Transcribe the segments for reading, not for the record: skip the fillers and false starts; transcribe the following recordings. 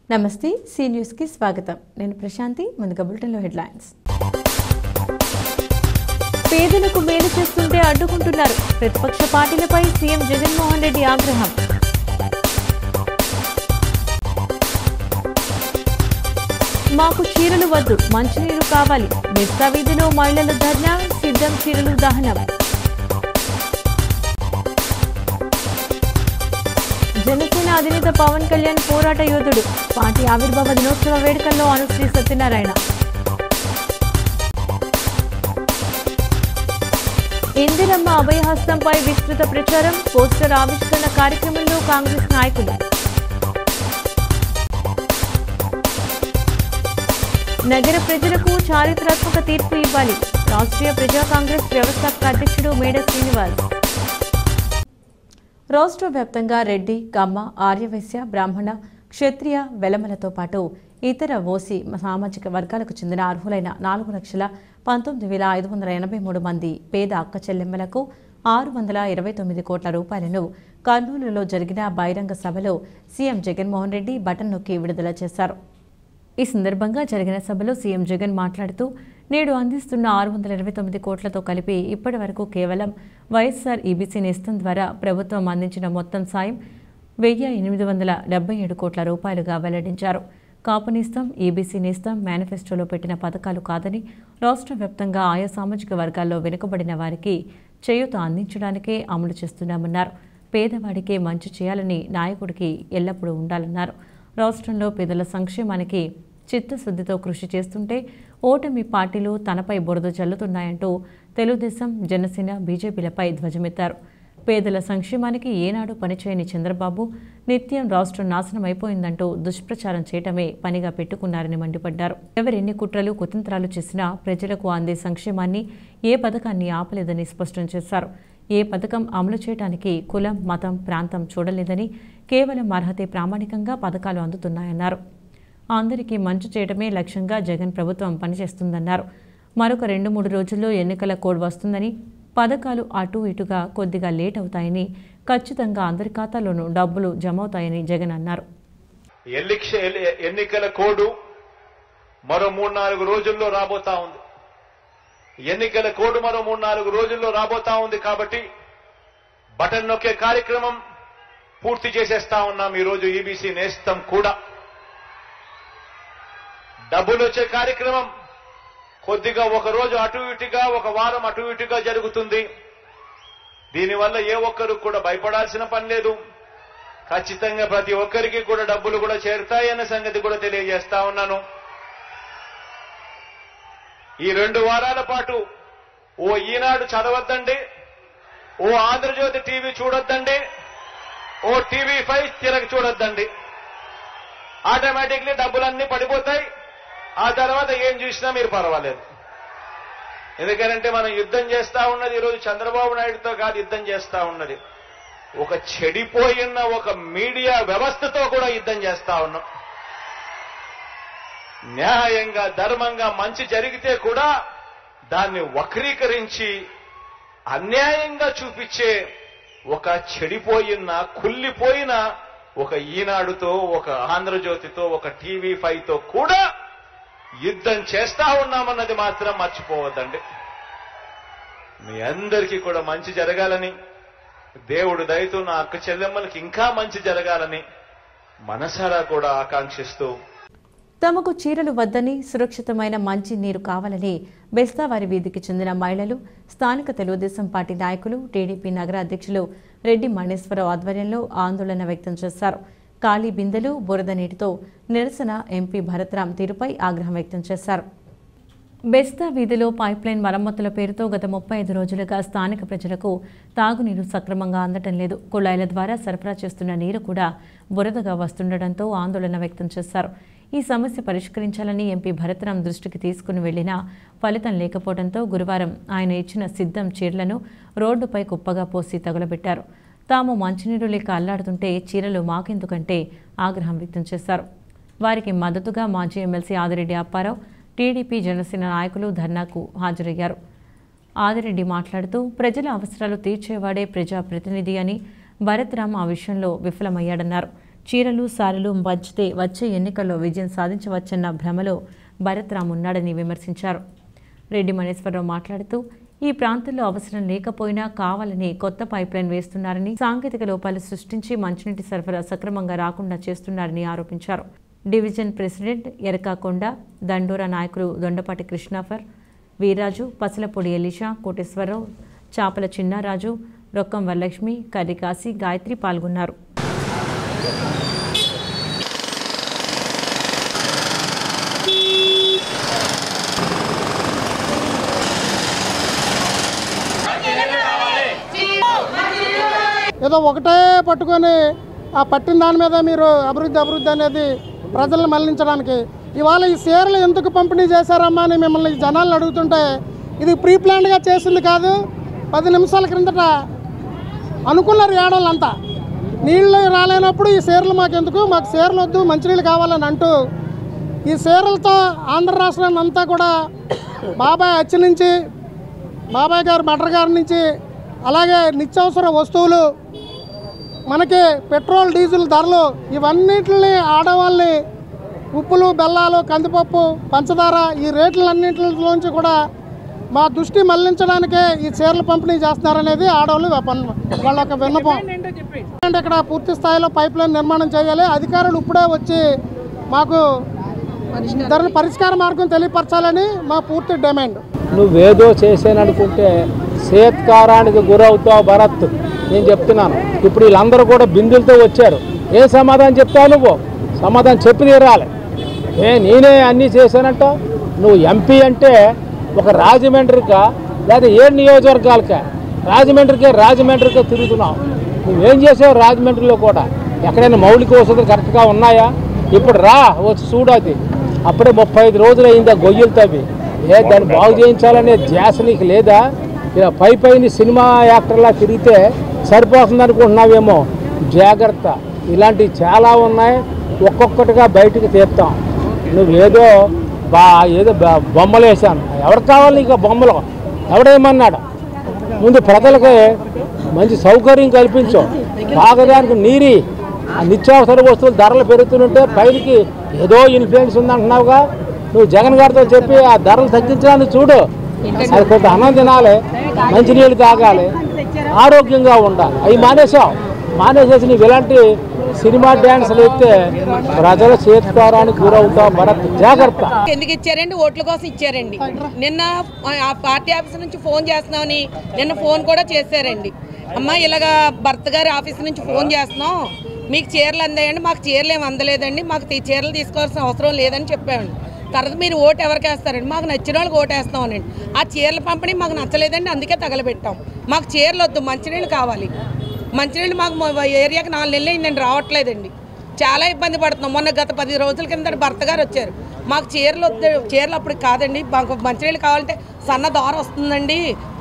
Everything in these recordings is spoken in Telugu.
నమస్తే సి న్యూస్ కి స్వాగతం నేను ప్రశాంతి ముందుగా బులెటిన్లో హెడ్లైన్స్ పేదలకు మేలు చేస్తుంటే అడ్డుకుంటున్నారు ప్రతిపక్ష పార్టీలపై సీఎం జగన్మోహన్ రెడ్డి ఆగ్రహం మాకు చీరలు వద్దు మంచినీరు కావాలి బెస్తా వీధిలో మహిళల ధర్నా సిద్ధం చీరలు దహనం జనసేన అధినేత పవన్ కళ్యాణ్ పోరాట యోధుడు పార్టీ ఆవిర్భావ దినోత్సవ వేడుకల్లో అనుశ్రీ సత్యనారాయణ ఇందిరమ్మ అభయహస్తంపై విస్తృత ప్రచారం పోస్టర్ ఆవిష్కరణ కార్యక్రమంలో కాంగ్రెస్ నాయకులు నగర ప్రజలకు చారిత్రాత్మక తీర్పు ఇవ్వాలి రాష్ట్రీయ ప్రజా కాంగ్రెస్ వ్యవస్థాపక అధ్యక్షుడు మేడ శ్రీనివాస్ రాష్ట్ర వ్యాప్తంగా రెడ్డి కమ్మ ఆర్యవైశ్య బ్రాహ్మణ క్షత్రియ వెలమలతో పాటు ఇతర ఓసీ సామాజిక వర్గాలకు చెందిన అర్హులైన 4,19,583 మంది పేద అక్క చెల్లెమ్మలకు 629 కోట్ల రూపాయలను కర్నూలులో జరిగిన బహిరంగ సభలో సీఎం జగన్మోహన్ రెడ్డి బటన్ నొక్కి విడుదల చేశారు. ఈ సందర్భంగా జరిగిన సభలో సీఎం జగన్ మాట్లాడుతూ నేడు అందిస్తున్న 629 కోట్లతో కలిపి ఇప్పటి వరకు కేవలం వైఎస్ఆర్ ఈబీసీ నేస్తం ద్వారా ప్రభుత్వం అందించిన మొత్తం సాయం 1,877 కోట్ల రూపాయలుగా వెల్లడించారు. కాపు నేస్తం ఈబీసీ నేస్తం మేనిఫెస్టోలో పెట్టిన పథకాలు కాదని రాష్ట్ర వ్యాప్తంగా ఆయా సామాజిక వర్గాల్లో వెనుకబడిన వారికి చేయూత అందించడానికే అమలు చేస్తున్నామన్నారు. పేదవాడికే మంచి చేయాలని నాయకుడికి ఎల్లప్పుడూ ఉండాలన్నారు. రాష్ట్రంలో పేదల సంక్షేమానికి చిత్తశుద్ధితో కృషి చేస్తుంటే ఓటమి పార్టీలు తనపై బురద చల్లుతున్నాయంటూ తెలుగుదేశం జనసేన బీజేపీలపై ధ్వజమెత్తారు. పేదల సంక్షేమానికి ఏనాడు పనిచేయని చంద్రబాబు నిత్యం రాష్ట్రం నాశనం అయిపోయిందంటూ దుష్ప్రచారం చేయటమే పనిగా పెట్టుకున్నారని మండిపడ్డారు. ఎవరెన్ని కుట్రలు కుతంత్రాలు చేసినా ప్రజలకు అందే సంక్షేమాన్ని ఏ పథకాన్ని ఆపలేదని స్పష్టం చేశారు. ఏ పథకం అమలు చేయడానికి కులం మతం ప్రాంతం చూడలేదని కేవలం అర్హతే ప్రామాణికంగా పథకాలు అందుతున్నాయన్నారు. అందరికీ మంచి చేయడమే లక్ష్యంగా జగన్ ప్రభుత్వం పనిచేస్తుందన్నారు. మరొక 2-3 రోజుల్లో ఎన్నికల కోడ్ వస్తుందని పథకాలు అటు ఇటుగా కొద్దిగా లేట్ అవుతాయని ఖచ్చితంగా అందరి ఖాతాల్లోనూ డబ్బులు జమ అవుతాయని జగన్ అన్నారు. ఎన్నికల కోడ్ మరో 3-4 రోజుల్లో రాబోతా ఉంది. ఎన్నికల కోడ్ మరో 3-4 రోజుల్లో రాబోతా ఉంది కాబట్టి బటన్ నొక్కే కార్యక్రమం పూర్తి చేసేస్తా ఉన్నాం. ఈరోజు ఈబీసీ నేస్తం కూడా డబ్బులు వచ్చే కార్యక్రమం కొద్దిగా ఒక రోజు అటు ఇటుగా ఒక వారం అటు ఇటుగా జరుగుతుంది. దీనివల్ల ఏ ఒక్కరు కూడా భయపడాల్సిన పని లేదు. ఖచ్చితంగా ప్రతి ఒక్కరికి కూడా డబ్బులు కూడా చేరుతాయన్న సంగతి కూడా తెలియజేస్తా ఉన్నాను. ఈ 2 వారాల పాటు ఓ ఈనాడు చదవద్దండి, ఓ ఆంధ్రజ్యోతి టీవీ చూడొద్దండి, ఓ టీవీ5 తిరగ చూడొద్దండి. ఆటోమేటిక్లీ డబ్బులన్నీ పడిపోతాయి. ఆ తర్వాత ఏం చూసినా మీరు పర్వాలేదు. ఎందుకంటే మనం యుద్ధం చేస్తా ఉన్నది ఈరోజు చంద్రబాబు నాయుడుతో కాదు, యుద్ధం చేస్తా ఉన్నది ఒక చెడిపోయిన ఒక మీడియా వ్యవస్థతో కూడా యుద్ధం చేస్తా ఉన్నాం. న్యాయంగా ధర్మంగా మంచి జరిగితే కూడా దాన్ని వక్రీకరించి అన్యాయంగా చూపించే ఒక చెడిపోయిన కుళ్ళిపోయిన ఒక ఈనాడుతో ఒక ఆంధ్రజ్యోతితో ఒక టీవీ5తో కూడా యుద్ధం చేస్తా ఉన్నామన్నది మాత్రం మర్చిపోవద్దండి. మీ అందరికీ కూడా మంచి జరగాలని, దేవుడు దయతో నా అక్క చెల్లెమ్మలకి ఇంకా మంచి జరగాలని మనసారా కూడా ఆకాంక్షిస్తూ తమకు చీరలు వద్దని సురక్షితమైన మంచి నీరు కావాలని బెస్తావారి వీధికి చెందిన మహిళలు స్థానిక తెలుగుదేశం పార్టీ నాయకులు టీడీపీ నగర అధ్యక్షులు రెడ్డి మణేశ్వరరావు ఆధ్వర్యంలో ఆందోళన వ్యక్తం చేశారు. ఖాళీ బిందెలు బురద నీటితో నిరసన ఎంపీ భరత్రాం తీరుపై ఆగ్రహం వ్యక్తం చేశారు. బెస్తా వీధిలో పైప్లైన్ మరమ్మతుల పేరుతో గత 35 రోజులుగా స్థానిక ప్రజలకు తాగునీరు సక్రమంగా అందటం లేదు. కుళాయిల ద్వారా సరఫరా చేస్తున్న నీరు కూడా బురదగా వస్తుండటంతో ఆందోళన వ్యక్తం చేశారు. ఈ సమస్య పరిష్కరించాలని ఎంపీ భరత్రాం దృష్టికి తీసుకుని వెళ్లినా ఫలితం లేకపోవడంతో గురువారం ఆయన ఇచ్చిన సిద్ధం చీరలను రోడ్డుపై కుప్పగా పోసి తగులబెట్టారు. తాము మంచినీరు లేక అల్లాడుతుంటే చీరలు మాకెందుకంటే ఆగ్రహం వ్యక్తం చేశారు. వారికి మద్దతుగా మాజీ ఎమ్మెల్సీ ఆదిరెడ్డి అప్పారావు, టీడీపీ జనసేన నాయకులు ధర్నాకు హాజరయ్యారు. ఆదిరెడ్డి మాట్లాడుతూ ప్రజల అవసరాలు తీర్చేవాడే ప్రజాప్రతినిధి అని, భరత్రాం ఆ విషయంలో విఫలమయ్యాడన్నారు. చీరలు సారెలు పంచితే వచ్చే ఎన్నికల్లో విజయం సాధించవచ్చన్న భ్రమలో భరత్ రామ్ ఉన్నాడని విమర్శించారు. రెడ్డి మనేశ్వరరావు మాట్లాడుతూ ఈ ప్రాంతంలో అవసరం లేకపోయినా కావాలని కొత్త పైప్లైన్ వేస్తున్నారని, సాంకేతిక లోపాలు సృష్టించి మంచినీటి సరఫరా సక్రమంగా రాకుండా చేస్తున్నారని ఆరోపించారు. డివిజన్ ప్రెసిడెంట్ ఎరకాకొండ, దండోరా నాయకులు దొండపాటి కృష్ణాఫర్, వీర్రాజు, పసలపొడి ఎలీషా, కోటేశ్వరరావు, చాపల చిన్నారాజు, రొక్కం వరలక్ష్మి, కర్రికాసి, గాయత్రి పాల్గొన్నారు. ఏదో ఒకటే పట్టుకొని ఆ పట్టిన దాని మీద మీరు అభివృద్ధి అనేది ప్రజలను మళ్లించడానికి ఇవాళ ఈ షేర్లు ఎందుకు పంపిణీ చేశారమ్మా అని మిమ్మల్ని జనాలను అడుగుతుంటే ఇది ప్రీ ప్లాన్డ్గా చేసింది కాదు. 10 నిమిషాల క్రిందట అనుకున్నారు ఏడోళ్ళంతా. నీళ్ళు రాలేనప్పుడు ఈ షేర్లు మాకెందుకు, మాకు షేర్లు వద్దు, మంచినీళ్ళు కావాలని అంటూ ఈ షేర్లతో ఆంధ్ర రాష్ట్రాన్ని అంతా కూడా బాబాయ్ అచ్చి నుంచి, బాబాయ్ గారు మటర్ గారి నుంచి, అలాగే నిత్యావసర వస్తువులు, మనకి పెట్రోల్ డీజిల్ ధరలు, ఇవన్నిటిని ఆడవాళ్ళని ఉప్పులు, బెల్లాలు, కందిపప్పు, పంచదార ఈ రేట్లన్నింటిలోంచి కూడా మా దృష్టి మళ్లించడానికే ఈ చీరలు పంపిణీ చేస్తున్నారనేది ఆడవాళ్ళు వాళ్ళ ఒక విన్నపం. ఇక్కడ పూర్తి స్థాయిలో పైప్ లైన్ నిర్మాణం చేయాలి. అధికారులు ఇప్పుడే వచ్చి మాకు ధరల పరిష్కార మార్గం తెలియపరచాలని మా పూర్తి డిమాండ్. నువ్వేదో చేసాననుకుంటే సేత్కారానికి గురవుతావు భరత్, నేను చెప్తున్నాను. ఇప్పుడు వీళ్ళందరూ కూడా బిందులతో వచ్చారు. ఏం సమాధానం చెప్తావు? నువ్వు సమాధానం చెప్పి తీరాలి. నేనే అన్నీ చేశానంట. నువ్వు ఎంపీ అంటే ఒక రాజమండ్రికా లేదా 7 నియోజకవర్గాలకా? రాజమండ్రికే తిరుగుతున్నావు. నువ్వేం చేసావు రాజమండ్రిలో కూడా? ఎక్కడైనా మౌలిక వసతులు కరెక్ట్గా ఉన్నాయా? ఇప్పుడు రా వచ్చి చూడది. అప్పుడే 35 రోజులు అయిందా గొయ్యలు తవ్వి? దాన్ని బాగు చేయించాలనే ధ్యాస నీకు లేదా? ఇలా పైన సినిమా యాక్టర్లా తిరిగితే సరిపోతుంది అనుకుంటున్నావేమో. జాగ్రత్త, ఇలాంటివి చాలా ఉన్నాయి. ఒక్కొక్కటిగా బయటకు తీస్తాం. నువ్వేదో ఏదో బొమ్మలు వేసాను. ఎవరికి కావాలి నీకు బొమ్మలు? ఎవడేమన్నాడు? ముందు ప్రజలకి మంచి సౌకర్యం కల్పించు. తాగడానికి నీరి, నిత్యావసర వస్తువులు ధరలు పెరుగుతుంటే పైకి ఏదో ఇన్ఫ్లుయెన్స్ ఉందంటున్నావుగా. నువ్వు జగన్ గారితో చెప్పి ఆ ధరలు తగ్గించడానికి చూడు. అది కొంత అన్నం తినాలి, మంచినీళ్ళు తాగాలి, ఆరోగ్యంగా ఉండాలి. అవి మానేసేసి నీవు ఇలాంటి సినిమా డ్యాన్సులు అయితే ప్రజల చేతుకారానికి గురవుతావు భరత్, జాగ్రత్త. ఎందుకు ఇచ్చారండి? ఓట్ల కోసం ఇచ్చారండి. నిన్న ఆ పార్టీ ఆఫీస్ నుంచి ఫోన్ చేస్తున్నామని నిన్న ఫోన్ కూడా చేశారండి. అమ్మ ఇలాగా భర్త గారి ఆఫీస్ నుంచి ఫోన్ చేస్తున్నాం, మీకు చీరలు అందాయండి. మాకు చీరలు ఏమి అందలేదండి, మాకు చీరలు తీసుకోవాల్సిన అవసరం లేదని చెప్పామండి. తర్వాత మీరు ఓటు ఎవరికి వేస్తారండి? మాకు నచ్చిన వాళ్ళకి ఓటు వేస్తామనండి. ఆ చీరల పంపిణీ మాకు నచ్చలేదండి, అందుకే తగలబెట్టాం. మాకు చీరలు వద్దు, మంచినీళ్ళు కావాలి. మంచినీళ్ళు మాకు ఏరియాకి 4 నెలలు అయిందండి, రావట్లేదండి. చాలా ఇబ్బంది పడుతున్నాం. మొన్న గత 10 రోజుల కింద భర్త గారు వచ్చారు. మాకు చీరలు వద్దు, చీరలు అప్పుడు కాదండి, మాకు మంచినీళ్ళు కావాలంటే సన్న దార వస్తుందండి,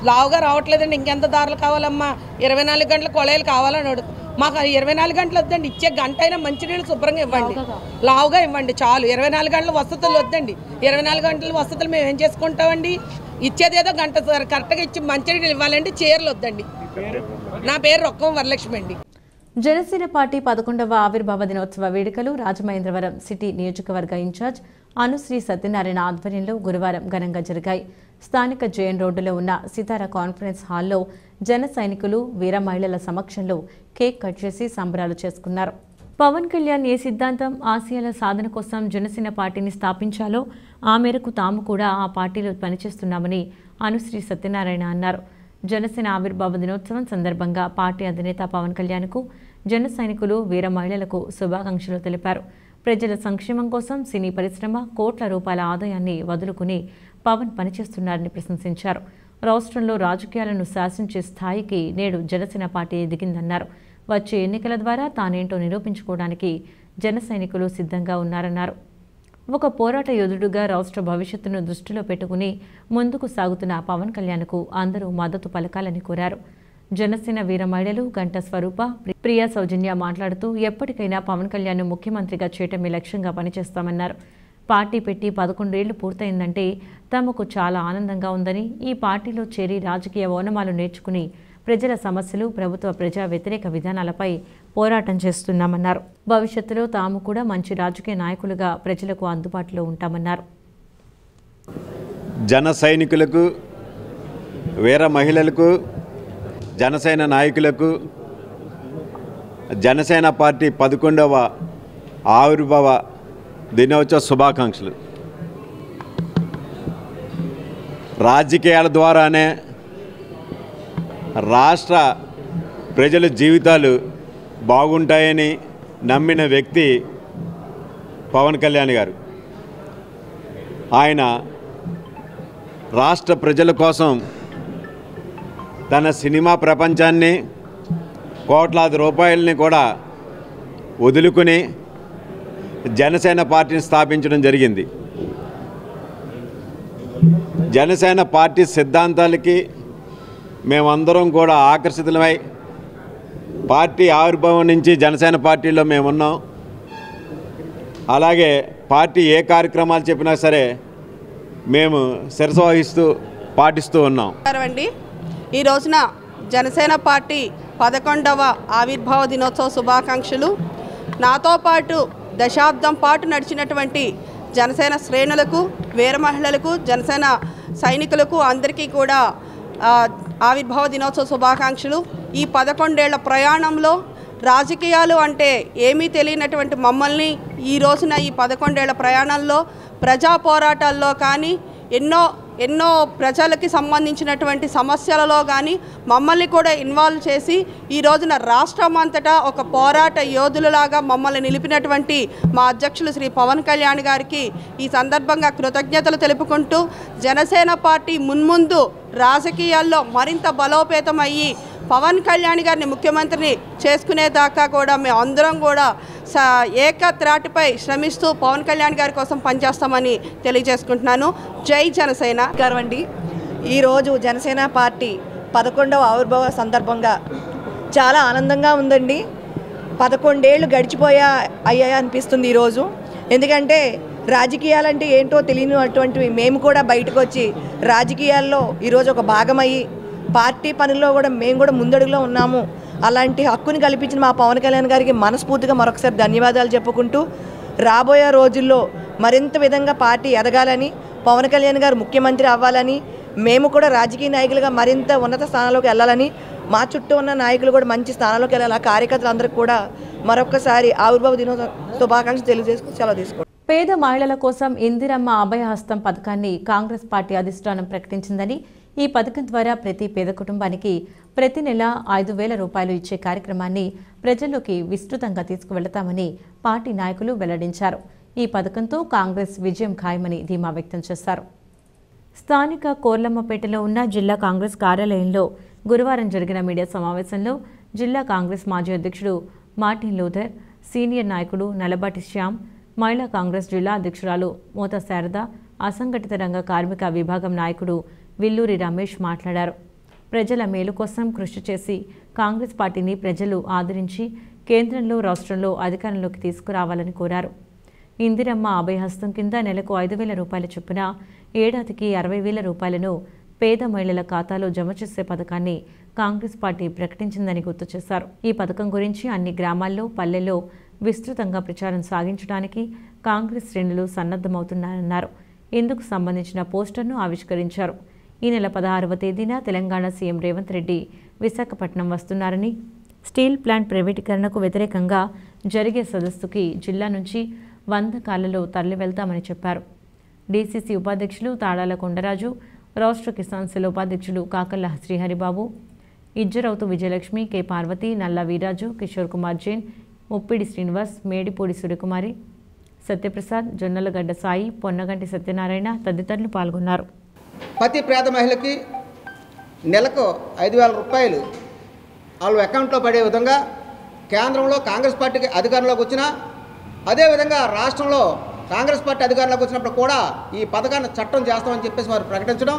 లావుగా రావట్లేదండి. ఇంకెంత దారులు కావాలమ్మా? 24 గంటల కొళాయిలు కావాలని అడుగు. మాకు 24 గంటలు వద్దండి, ఇచ్చే గంట అయినా మంచినీళ్ళు శుభ్రంగా ఇవ్వండి, లావుగా ఇవ్వండి చాలు. 24 గంటల వసతులు వద్దండి. 24 గంటల వసతులు మేము ఏం చేసుకుంటామండి? ఇచ్చేదేదో గంట కరెక్ట్గా ఇచ్చి మంచినీళ్ళు ఇవ్వాలండి, చీరలు వద్దండి. నా పేరు రొక్కం వరలక్ష్మి అండి. జనసేన పార్టీ 11వ ఆవిర్భావ దినోత్సవ వేడుకలు రాజమహేంద్రవరం సిటీ నియోజకవర్గ ఇన్ఛార్జ్ అనుశ్రీ సత్యనారాయణ ఆధ్వర్యంలో గురువారం ఘనంగా జరిగాయి. స్థానిక జేఎన్ రోడ్డులో ఉన్న సితారా కాన్ఫరెన్స్ హాల్లో జన సైనికులు, వీర మహిళల సమక్షంలో కేక్ కట్ చేసి సంబరాలు చేసుకున్నారు. పవన్ కళ్యాణ్ ఏ సిద్ధాంతం, ఆశయాల సాధన కోసం జనసేన పార్టీని స్థాపించాలో ఆ మేరకు తాము కూడా ఆ పార్టీలో పనిచేస్తున్నామని అనుశ్రీ సత్యనారాయణ అన్నారు. జనసేన ఆవిర్భావ దినోత్సవం సందర్భంగా పార్టీ అధినేత పవన్ కళ్యాణ్కు జన సైనికులు, వీర మహిళలకు శుభాకాంక్షలు తెలిపారు. ప్రజల సంక్షేమం కోసం సినీ పరిశ్రమ కోట్ల రూపాయల ఆదాయాన్ని వదులుకుని పవన్ పనిచేస్తున్నారని ప్రశంసించారు. రాష్ట్రంలో రాజకీయాలను శాసించే స్థాయికి నేడు జనసేన పార్టీ ఎదిగిందన్నారు. వచ్చే ఎన్నికల ద్వారా తానేంటో నిరూపించుకోవడానికి జన సైనికులు సిద్ధంగా ఉన్నారన్నారు. ఒక పోరాట యోధుడుగా రాష్ట్ర భవిష్యత్తును దృష్టిలో పెట్టుకుని ముందుకు సాగుతున్న పవన్ కళ్యాణ్కు అందరూ మద్దతు పలకాలని కోరారు. జనసేన వీర మహిళలు గంట స్వరూప, ప్రియా సౌజన్య మాట్లాడుతూ ఎప్పటికైనా పవన్ కళ్యాణ్ ముఖ్యమంత్రిగా చేయటమే లక్ష్యంగా పనిచేస్తామన్నారు. పార్టీ పెట్టి 11 ఏళ్లు పూర్తయిందంటే తమకు చాలా ఆనందంగా ఉందని, ఈ పార్టీలో చేరి రాజకీయ ఓనమాలు నేర్చుకుని ప్రజల సమస్యలు, ప్రభుత్వ ప్రజా వ్యతిరేక విధానాలపై పోరాటం చేస్తున్నామన్నారు. భవిష్యత్తులో తాము కూడా మంచి రాజకీయ నాయకులుగా ప్రజలకు అందుబాటులో ఉంటామన్నారు. జన సైనికులకు, వీర మహిళలకు, జనసేన నాయకులకు జనసేన పార్టీ 11వ ఆవిర్భావ దినోత్సవ శుభాకాంక్షలు. రాజకీయాల ద్వారానే రాష్ట్ర ప్రజల జీవితాలు బాగుంటాయని నమ్మిన వ్యక్తి పవన్ కళ్యాణ్ గారు. ఆయన రాష్ట్ర ప్రజల కోసం తన సినిమా ప్రపంచాన్ని, కోట్లాది రూపాయలని కూడా వదులుకుని జనసేన పార్టీని స్థాపించడం జరిగింది. జనసేన పార్టీ సిద్ధాంతాలకి మేమందరం కూడా ఆకర్షితులమై పార్టీ ఆవిర్భావం నుంచి జనసేన పార్టీలో మేమున్నాం. అలాగే పార్టీ ఏ కార్యక్రమాలు చెప్పినా సరే మేము శిరస వహిస్తూ పాటిస్తూ ఉన్నాం. ఈ రోజున జనసేన పార్టీ 11వ ఆవిర్భావ దినోత్సవ శుభాకాంక్షలు. నాతో పాటు దశాబ్దం పాటు నడిచినటువంటి జనసేన శ్రేణులకు, వీర మహిళలకు, జనసేన సైనికులకు అందరికీ కూడా ఆవిర్భావ దినోత్సవ శుభాకాంక్షలు. ఈ 11 ఏళ్ల ప్రయాణంలో రాజకీయాలు అంటే ఏమీ తెలియనటువంటి మమ్మల్ని ఈ రోజున ఈ 11 ఏళ్ల ప్రయాణంలో ప్రజా పోరాటాల్లో కానీ ఎన్నో ప్రజలకి సంబంధించినటువంటి సమస్యలలో కానీ మమ్మల్ని కూడా ఇన్వాల్వ్ చేసి ఈ రోజున రాష్ట్రం అంతటా ఒక పోరాట యోధులలాగా మమ్మల్ని నిలిపినటువంటి మా అధ్యక్షులు శ్రీ పవన్ కళ్యాణ్ గారికి ఈ సందర్భంగా కృతజ్ఞతలు తెలుపుకుంటూ జనసేన పార్టీ మున్ముందు రాజకీయాల్లో మరింత బలోపేతం అయ్యి పవన్ కళ్యాణ్ గారిని ముఖ్యమంత్రిని చేసుకునేదాకా కూడా మేము అందరం కూడా ఏకత్రాటిపై శ్రమిస్తూ పవన్ కళ్యాణ్ గారి కోసం పనిచేస్తామని తెలియజేసుకుంటున్నాను. జై జనసేన. అండి, ఈరోజు జనసేన పార్టీ 11వ ఆవిర్భావ సందర్భంగా చాలా ఆనందంగా ఉందండి. 11 ఏళ్ళు అయ్యాయి అనిపిస్తుంది ఈరోజు. ఎందుకంటే రాజకీయాలంటే ఏంటో తెలియనటువంటివి మేము కూడా బయటకు వచ్చి రాజకీయాల్లో ఈరోజు ఒక భాగమయ్యి పార్టీ పనుల్లో కూడా మేము కూడా ముందడుగులో ఉన్నాము. అలాంటి హక్కుని కల్పించిన మా పవన్ కళ్యాణ్ గారికి మనస్ఫూర్తిగా మరొకసారి ధన్యవాదాలు చెప్పుకుంటూ రాబోయే రోజుల్లో మరింత విధంగా పార్టీ ఎదగాలని, పవన్ కళ్యాణ్ గారు ముఖ్యమంత్రి అవ్వాలని, మేము కూడా రాజకీయ నాయకులుగా మరింత ఉన్నత స్థానాల్లోకి వెళ్ళాలని, మా చుట్టూ ఉన్న నాయకులు కూడా మంచి స్థానాల్లోకి వెళ్ళాలి. కార్యకర్తలందరికీ కూడా మరొకసారి ఆవిర్భావ దినోత్సవ శుభాకాంక్షలు తెలియజేసుకుని సెలవు తీసుకోండి. పేద మహిళల కోసం ఇందిరమ్మ అభయహస్తం పథకాన్ని కాంగ్రెస్ పార్టీ అధిష్టానం ప్రకటించిందని, ఈ పథకం ద్వారా ప్రతి పేద కుటుంబానికి ప్రతి నెల 5,000 రూపాయలు ఇచ్చే కార్యక్రమాన్ని ప్రజల్లోకి విస్తృతంగా తీసుకువెళతామని పార్టీ నాయకులు వెల్లడించారు. ఈ పథకంతో కాంగ్రెస్ విజయం ఖాయమని ధీమా వ్యక్తం చేశారు. స్థానిక కోర్లమ్మపేటలో ఉన్న జిల్లా కాంగ్రెస్ కార్యాలయంలో గురువారం జరిగిన మీడియా సమావేశంలో జిల్లా కాంగ్రెస్ మాజీ అధ్యక్షుడు మార్టిన్ లూథర్, సీనియర్ నాయకుడు నలబాటి శ్యామ్, మహిళా కాంగ్రెస్ జిల్లా అధ్యక్షురాలు మోత శారద, అసంఘటిత రంగ కార్మిక విభాగం నాయకుడు విల్లూరి రమేష్ మాట్లాడారు. ప్రజల మేలు కోసం కృషి చేసి కాంగ్రెస్ పార్టీని ప్రజలు ఆదరించి కేంద్రంలో, రాష్ట్రంలో అధికారంలోకి తీసుకురావాలని కోరారు. ఇందిరమ్మ అభయహస్తం కింద నెలకు 5,000 రూపాయల చొప్పున ఏడాదికి 60,000 రూపాయలను పేద మహిళల ఖాతాలో జమ చేసే పథకాన్ని కాంగ్రెస్ పార్టీ ప్రకటించిందని గుర్తు చేశారు. ఈ పథకం గురించి అన్ని గ్రామాల్లో, పల్లెల్లో విస్తృతంగా ప్రచారం సాగించడానికి కాంగ్రెస్ శ్రేణులు సన్నద్ధమవుతున్నారన్నారు. ఇందుకు సంబంధించిన పోస్టర్ను ఆవిష్కరించారు. ఈ నెల 16వ తేదీన తెలంగాణ సీఎం రేవంత్ రెడ్డి విశాఖపట్నం వస్తున్నారని, స్టీల్ ప్లాంట్ ప్రైవేటీకరణకు వ్యతిరేకంగా జరిగే సదస్సుకి జిల్లా నుంచి 100 కార్లలో తరలి వెళ్తామని చెప్పారు. డీసీసీ ఉపాధ్యక్షులు తాడాల కొండరాజు, రాష్ట్ర కిసాన్ సెల్ ఉపాధ్యక్షులు కాకల్ల శ్రీహరిబాబు, ఇజ్జరౌతు విజయలక్ష్మి, కె పార్వతి, నల్ల వీరాజు, కిషోర్ కుమార్ జైన్, ముప్పిడి శ్రీనివాస్, మేడిపూడి సూర్యకుమారి, సత్యప్రసాద్, జొన్నలగడ్డ సాయి, పొన్నగంటి సత్యనారాయణ తదితరులు పాల్గొన్నారు. ప్రతి పేద మహిళకి నెలకు 5,000 రూపాయలు వాళ్ళ అకౌంట్లో పడే విధంగా కేంద్రంలో కాంగ్రెస్ పార్టీకి అధికారంలోకి వచ్చినా, అదేవిధంగా రాష్ట్రంలో కాంగ్రెస్ పార్టీ అధికారంలోకి వచ్చినప్పుడు కూడా ఈ పథకాన్ని చట్టం చేస్తామని చెప్పేసి వారు ప్రకటించడం,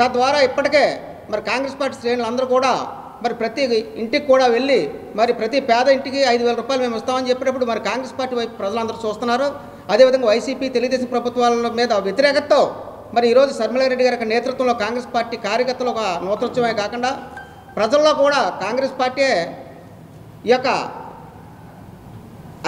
తద్వారా ఇప్పటికే మరి కాంగ్రెస్ పార్టీ శ్రేణులందరూ కూడా మరి ప్రతి ఇంటికి కూడా వెళ్ళి మరి ప్రతి పేద ఇంటికి 5,000 రూపాయలు మేము ఇస్తామని చెప్పినప్పుడు మరి కాంగ్రెస్ పార్టీ వైపు ప్రజలందరూ చూస్తున్నారు. అదేవిధంగా వైసీపీ, తెలుగుదేశం ప్రభుత్వాల మీద వ్యతిరేకతతో మరి ఈరోజు శర్మిలారెడ్డి గారి నేతృత్వంలో కాంగ్రెస్ పార్టీ కార్యకర్తలు ఒక నూతనోత్సవమే కాకుండా ప్రజల్లో కూడా కాంగ్రెస్ పార్టీ ఈ యొక్క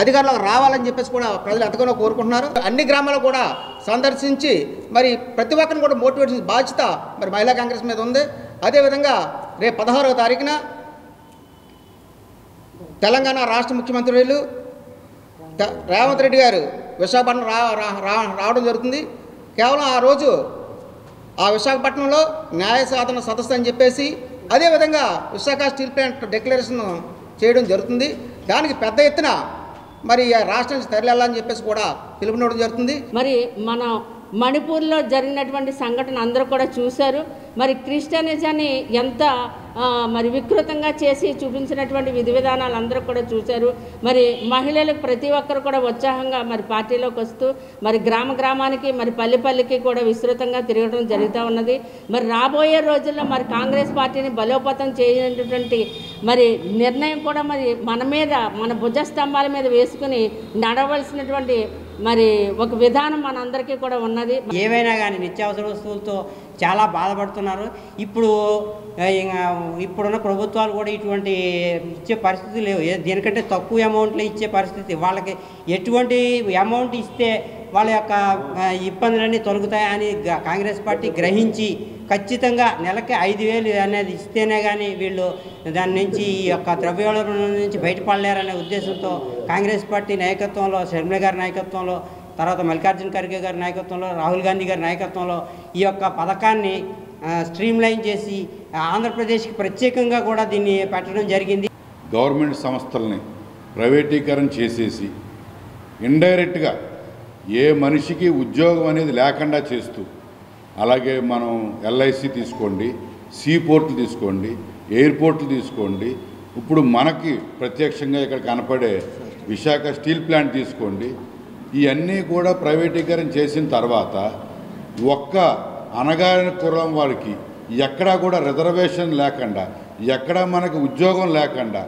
అధికారంలోకి రావాలని చెప్పేసి కూడా ప్రజలు ఎంతగానో కోరుకుంటున్నారు. అన్ని గ్రామాల్లో కూడా సందర్శించి మరి ప్రతి ఒక్కరిని కూడా మోటివేట్ చేసే బాధ్యత మరి మహిళా కాంగ్రెస్ మీద ఉంది. అదేవిధంగా రేపు 16వ తారీఖున తెలంగాణ రాష్ట్ర ముఖ్యమంత్రులు రేవంత్ రెడ్డి గారు విశాఖపట్నం రావడం జరుగుతుంది. కేవలం ఆ రోజు ఆ విశాఖపట్నంలో న్యాయ సాధన సదస్సు అని చెప్పేసి అదేవిధంగా విశాఖ స్టీల్ ప్లాంట్ డిక్లరేషన్ చేయడం జరుగుతుంది. దానికి పెద్ద ఎత్తున మరి రాష్ట్రం నుంచి తరలించాలని చెప్పేసి కూడా పిలుపునివ్వడం జరుగుతుంది. మరి మన మణిపూర్లో జరిగినటువంటి సంఘటన అందరూ కూడా చూశారు. మరి క్రిస్టియనిజాన్ని ఎంత మరి వికృతంగా చేసి చూపించినటువంటి విధి విధానాలు అందరూ కూడా చూశారు. మరి మహిళలకు ప్రతి ఒక్కరు కూడా ఉత్సాహంగా మరి పార్టీలోకి వస్తూ మరి గ్రామానికి మరి పల్లెకి కూడా విస్తృతంగా తిరగడం జరుగుతూ ఉన్నది. మరి రాబోయే రోజుల్లో మరి కాంగ్రెస్ పార్టీని బలోపేతం చేయనటువంటి మరి నిర్ణయం కూడా మరి మన భుజస్తంభాల మీద వేసుకుని నడవలసినటువంటి మరి ఒక విధానం మనందరికీ కూడా ఉన్నది. ఏవైనా కానీ నిత్యావసర వస్తువులతో చాలా బాధపడుతున్నారు. ఇప్పుడున్న ప్రభుత్వాలు కూడా ఇటువంటి ఇచ్చే పరిస్థితి లేవు. దీనికంటే తక్కువ అమౌంట్లో ఇచ్చే పరిస్థితి. వాళ్ళకి ఎటువంటి అమౌంట్ ఇస్తే వాళ్ళ యొక్క ఇబ్బందులన్నీ తొలగుతాయని కాంగ్రెస్ పార్టీ గ్రహించి ఖచ్చితంగా నెలకి 5,000 అనేది ఇస్తేనే కానీ వీళ్ళు దాని నుంచి ఈ యొక్క ద్రవ్యోల్బణం నుంచి బయటపడలేరనే ఉద్దేశంతో కాంగ్రెస్ పార్టీ నాయకత్వంలో షర్మిల గారి నాయకత్వంలో తర్వాత మల్లికార్జున ఖర్గే గారి నాయకత్వంలో రాహుల్ గాంధీ గారి నాయకత్వంలో ఈ యొక్క పథకాన్ని స్ట్రీమ్లైన్ చేసి ఆంధ్రప్రదేశ్కి ప్రత్యేకంగా కూడా దీన్ని పెట్టడం జరిగింది. గవర్నమెంట్ సంస్థల్ని ప్రైవేటీకరణ చేసేసి ఇండైరెక్ట్గా ఏ మనిషికి ఉద్యోగం అనేది లేకుండా చేస్తూ, అలాగే మనం ఎల్ఐసి తీసుకోండి, సీపోర్ట్లు తీసుకోండి, ఎయిర్పోర్ట్లు తీసుకోండి, ఇప్పుడు మనకి ప్రత్యక్షంగా ఇక్కడ కనపడే విశాఖ స్టీల్ ప్లాంట్ తీసుకోండి, ఇవన్నీ కూడా ప్రైవేటీకరణ చేసిన తర్వాత ఒక్క అనగారిన కులం వారికి ఎక్కడా కూడా రిజర్వేషన్ లేకుండా, ఎక్కడా మనకు ఉద్యోగం లేకుండా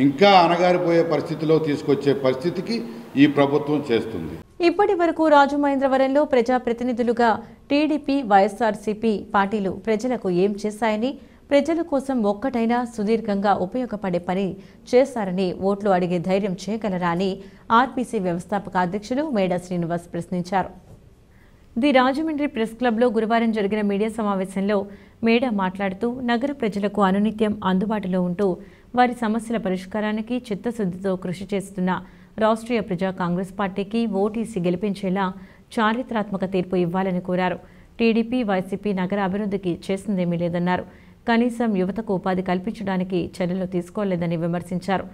ఇంకా అనగారిపోయే పరిస్థితిలో తీసుకొచ్చే పరిస్థితికి ఈ ప్రభుత్వం చేస్తుంది. ఇప్పటి వరకు రాజమహేంద్రవరంలో ప్రజాప్రతినిధులుగా టీడీపీ, వైఎస్ఆర్సీపీ పార్టీలు ప్రజలకు ఏం చేశాయని, ప్రజల కోసం ఒక్కటైనా సుదీర్ఘంగా ఉపయోగపడే పని చేశారని ఓట్లు అడిగే ధైర్యం చేయగలరా అని ఆర్పీసీ వ్యవస్థాపక అధ్యక్షులు మేడా శ్రీనివాస్ ప్రశ్నించారు. ది రాజమండ్రి ప్రెస్ క్లబ్లో గురువారం జరిగిన మీడియా సమావేశంలో మేడా మాట్లాడుతూ నగర ప్రజలకు అనునిత్యం అందుబాటులో ఉంటూ వారి సమస్యల పరిష్కారానికి చిత్తశుద్ధితో కృషి చేస్తున్న రాష్ట్రీయ ప్రజా కాంగ్రెస్ పార్టీకి ఓటీసీ గెలిపించేలా చారిత్రాత్మక తీర్పు ఇవ్వాలని కోరారు. టీడీపీ, వైసీపీ నగర అభివృద్ధికి చేసిందేమీ లేదన్నారు. కనీసం యువతకు ఉపాధి కల్పించడానికి చర్యలు తీసుకోలేదని విమర్శించారు.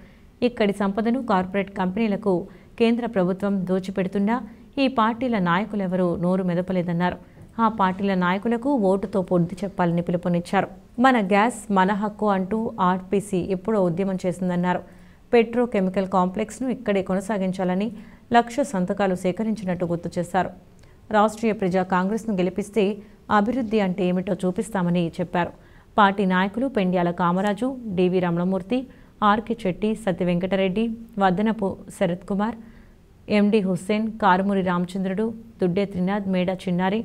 ఇక్కడి సంపదను కార్పొరేట్ కంపెనీలకు కేంద్ర ప్రభుత్వం దోచిపెడుతున్నా ఈ పార్టీల నాయకులెవరూ నోరు మెదపలేదన్నారు. ఆ పార్టీల నాయకులకు ఓటుతో పొద్దు చెప్పాలని పిలుపునిచ్చారు. మన గ్యాస్ మన హక్కు అంటూ ఆర్పీసీ ఎప్పుడో ఉద్యమం చేసిందన్నారు. పెట్రోకెమికల్ కాంప్లెక్స్ను ఇక్కడే కొనసాగించాలని 1,00,000 సంతకాలు సేకరించినట్టు గుర్తు చేశారు. రాష్ట్రీయ ప్రజా కాంగ్రెస్ను గెలిపిస్తే అభివృద్ధి అంటే ఏమిటో చూపిస్తామని చెప్పారు. పార్టీ నాయకులు పెండ్యాల కామరాజు, డివి రమణమూర్తి, ఆర్కే చెట్టి, సత్య వెంకటరెడ్డి, వద్దనపు శరత్ కుమార్, ఎండి హుస్సేన్, కారుమూరి రామచంద్రుడు, దుడ్డే త్రినాథ్, మేడా చిన్నారి,